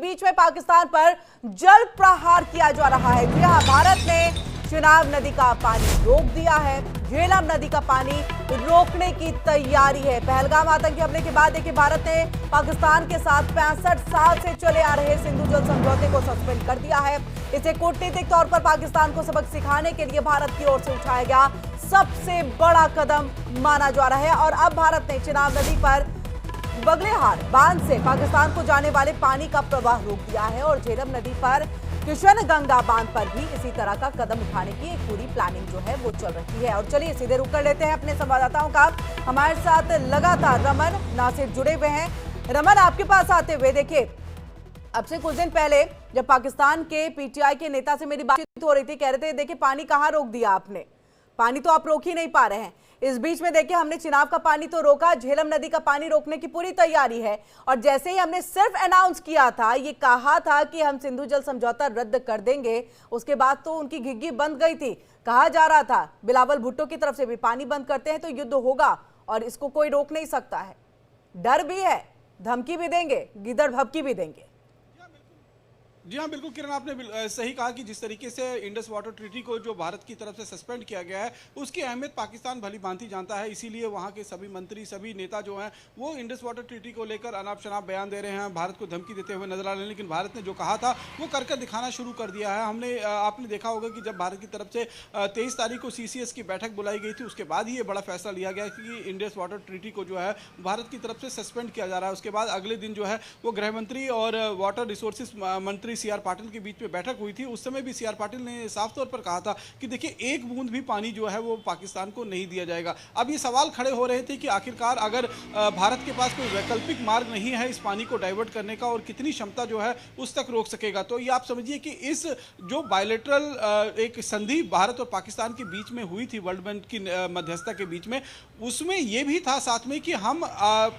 बीच में पाकिस्तान पर जल प्रहार किया जा रहा है। जी हां, भारत ने चिनाब नदी का पानी रोक दिया है। झेलम नदी का पानी रोकने की तैयारी है। पहलगाम आतंकी हमले के बाद देखिए भारत ने पाकिस्तान के साथ 65 साल से चले आ रहे सिंधु जल समझौते को सस्पेंड कर दिया है। इसे कूटनीतिक तौर पर पाकिस्तान को सबक सिखाने के लिए भारत की ओर से उठाया गया सबसे बड़ा कदम माना जा रहा है। और अब भारत ने चिनाब नदी पर बगलेहार बांध से पाकिस्तान को जाने वाले पानी का प्रवाह रोक दिया है और झेलम नदी पर किशनगंगा बांध पर भी इसी तरह का कदम उठाने की एक पूरी प्लानिंग जो है वो चल रही है। और चलिए सीधे रुक कर लेते हैं अपने संवाददाताओं का। हमारे साथ लगातार रमन नासिर जुड़े हुए हैं। रमन, आपके पास आते हुए देखिए, अब से कुछ दिन पहले जब पाकिस्तान के पीटीआई के नेता से मेरी बातचीत हो रही थी, कह रहे थे देखिए पानी कहाँ रोक दिया आपने, पानी तो आप रोक ही नहीं पा रहे हैं। इस बीच में देखिए हमने चिनाब का पानी तो रोका, झेलम नदी का पानी रोकने की पूरी तैयारी है। और जैसे ही हमने सिर्फ अनाउंस किया था, ये कहा था कि हम सिंधु जल समझौता रद्द कर देंगे, उसके बाद तो उनकी घिग्गी बंद गई थी। कहा जा रहा था बिलावल भुट्टो की तरफ से भी पानी बंद करते हैं तो युद्ध होगा और इसको कोई रोक नहीं सकता है। डर भी है, धमकी भी देंगे, गिदड़ भभकी भी देंगे। जी हाँ, बिल्कुल किरण, आपने सही कहा कि जिस तरीके से इंडस वाटर ट्रीटी को जो भारत की तरफ से सस्पेंड किया गया है, उसकी अहमियत पाकिस्तान भली भांति जानता है। इसीलिए वहाँ के सभी मंत्री, सभी नेता जो हैं वो इंडस वाटर ट्रीटी को लेकर अनाप शनाप बयान दे रहे हैं, भारत को धमकी देते हुए नजर आ रहे हैं। लेकिन भारत ने जो कहा था वो कर दिखाना शुरू कर दिया है। आपने देखा होगा कि जब भारत की तरफ से 23 तारीख को CCS की बैठक बुलाई गई थी, उसके बाद ही ये बड़ा फैसला लिया गया कि इंडस वाटर ट्रीटी को जो है भारत की तरफ से सस्पेंड किया जा रहा है। उसके बाद अगले दिन जो है वो गृह मंत्री और वाटर रिसोर्सेज मंत्री CR पाटिल के बीच में बैठक हुई थी। उस समय भी CR पाटिल ने साफ तौर पर कहा था कि देखिए एक बूंद भी पानी जो है वो पाकिस्तान को नहीं दिया जाएगा। अब ये सवाल खड़े हो रहे थे कि आखिरकार अगर भारत के पास कोई वैकल्पिक मार्ग नहीं है इस पानी को डाइवर्ट करने का और कितनी क्षमता जो है उस तक रोक सकेगा। तो ये आप समझिए कि इस जो बायलैटरल एक संधि भारत और पाकिस्तान के बीच में हुई थी वर्ल्ड बैंक की मध्यस्थता के बीच में, उसमें यह भी था साथ में कि हम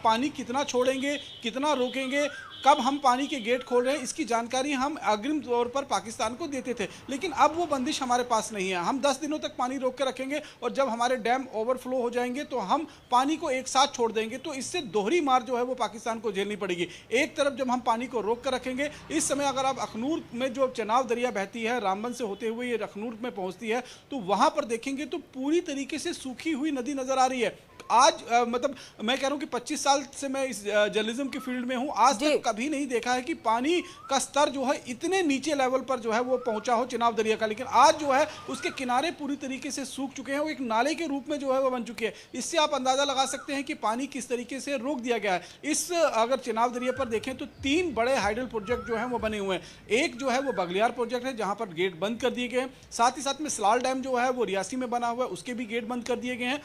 पानी कितना छोड़ेंगे, कितना रोकेंगे, कब हम पानी के गेट खोल रहे हैं, इसकी जानकारी हम अग्रिम तौर पर पाकिस्तान को देते थे। लेकिन अब वो बंदिश हमारे पास नहीं है। हम 10 दिनों तक पानी रोक के रखेंगे और जब हमारे डैम ओवरफ्लो हो जाएंगे तो हम पानी को एक साथ छोड़ देंगे। तो इससे दोहरी मार जो है वो पाकिस्तान को झेलनी पड़ेगी। एक तरफ जब हम पानी को रोक कर रखेंगे, इस समय अगर आप अखनूर में जो चनाब दरिया बहती है, रामबन से होते हुए ये अखनूर में पहुंचती है, तो वहां पर देखेंगे तो पूरी तरीके से सूखी हुई नदी नजर आ रही है। आज मतलब मैं कह रहा हूं कि 25 साल से मैं इस जर्नलिज्म के फील्ड में हूं, आज तक कभी नहीं देखा है कि पानी का स्तर जो है इतने नीचे लेवल पर जो है वो पहुंचा हो चिनाब दरिया का। लेकिन आज जो है उसके किनारे पूरी तरीके से सूख चुके हैं, वो एक नाले के रूप में जो है वो बन चुके हैं। इससे आप अंदाजा लगा सकते हैं कि पानी किस तरीके से रोक दिया गया है। इस अगर चिनाब दरिया पर देखें तो 3 बड़े हाइडल प्रोजेक्ट जो है वो बने हुए हैं। एक जो है वो बगलियार प्रोजेक्ट है जहां पर गेट बंद कर दिए गए हैं। साथ ही साथ में सलाल डैम जो है वो रियासी में बना हुआ है, उसके भी गेट बंद कर दिए गए हैं।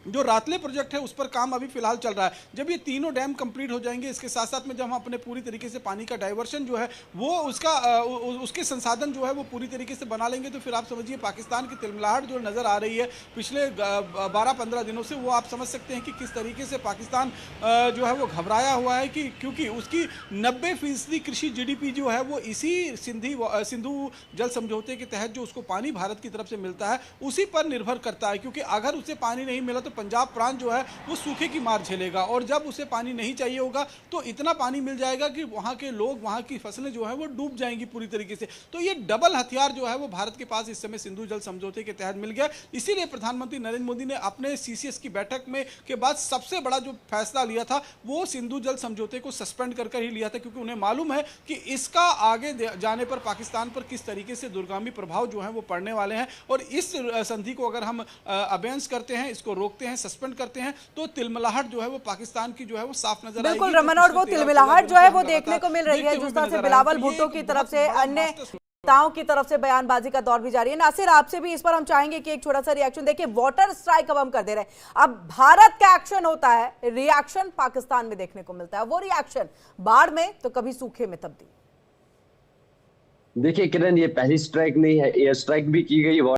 जो रातले प्रोजेक्ट है उस पर काम अभी फिलहाल चल रहा है। जब ये तीनों डैम कंप्लीट हो जाएंगे, इसके साथ साथ में जब हम अपने पूरी तरीके से पानी का डाइवर्शन जो है वो उसके संसाधन जो है वो पूरी तरीके से बना लेंगे, तो फिर आप समझिए पाकिस्तान की तिलमिलाहट जो नज़र आ रही है पिछले 12-15 दिनों से, वो आप समझ सकते हैं कि किस तरीके से पाकिस्तान जो है वो घबराया हुआ है कि क्योंकि उसकी 90% कृषि GDP जो है वो इसी सिंधु जल समझौते के तहत जो उसको पानी भारत की तरफ से मिलता है उसी पर निर्भर करता है। क्योंकि अगर उसे पानी नहीं मिला तो पंजाब प्रांत जो है वो सूखे की मार झेलेगा और जब उसे पानी नहीं चाहिए होगा तो इतना पानी मिल जाएगा कि वहां के लोग, वहां की फसलें जो है वो डूब जाएंगी पूरी तरीके से। तो ये डबल हथियार जो है वो भारत के पास इस समय सिंधु जल समझौते के तहत मिल गया। इसीलिए प्रधानमंत्री नरेंद्र मोदी ने अपने CCS की बैठक में के बाद सबसे बड़ा जो फैसला लिया था वो सिंधु जल समझौते को सस्पेंड कर ही लिया था, क्योंकि उन्हें मालूम है कि इसका आगे जाने पर पाकिस्तान पर किस तरीके से दूरगामी प्रभाव जो है वो पड़ने वाले हैं। और इस संधि को अगर हम अबेंस करते हैं, इसको रोकते हैं, सस्पेंड करते हैं, तो तिलमिलाहट जो है वो पाकिस्तान की जो है वो साफ नजर आएगी। बिल्कुल रमन, और वो तिलमिलाहट जो है वो देखने को मिल रही है जिस तरह से बिलावल भुट्टो की तरफ से, अन्य नेताओं की तरफ से बयानबाजी का दौर भी जारी है। नासिर, आपसे भी इस पर हम चाहेंगे कि एक छोटा सा रिएक्शन। देखिए वाटर स्ट्राइक अब हम कर दे रहे हैं, अब भारत का एक्शन होता है, रिएक्शन पाकिस्तान में देखने को मिलता है। वो रिएक्शन बाढ़ में तो कभी सूखे में तब्दील। देखिए किरण, ये पहली स्ट्राइक नहीं है, एयर स्ट्राइक भी की गई।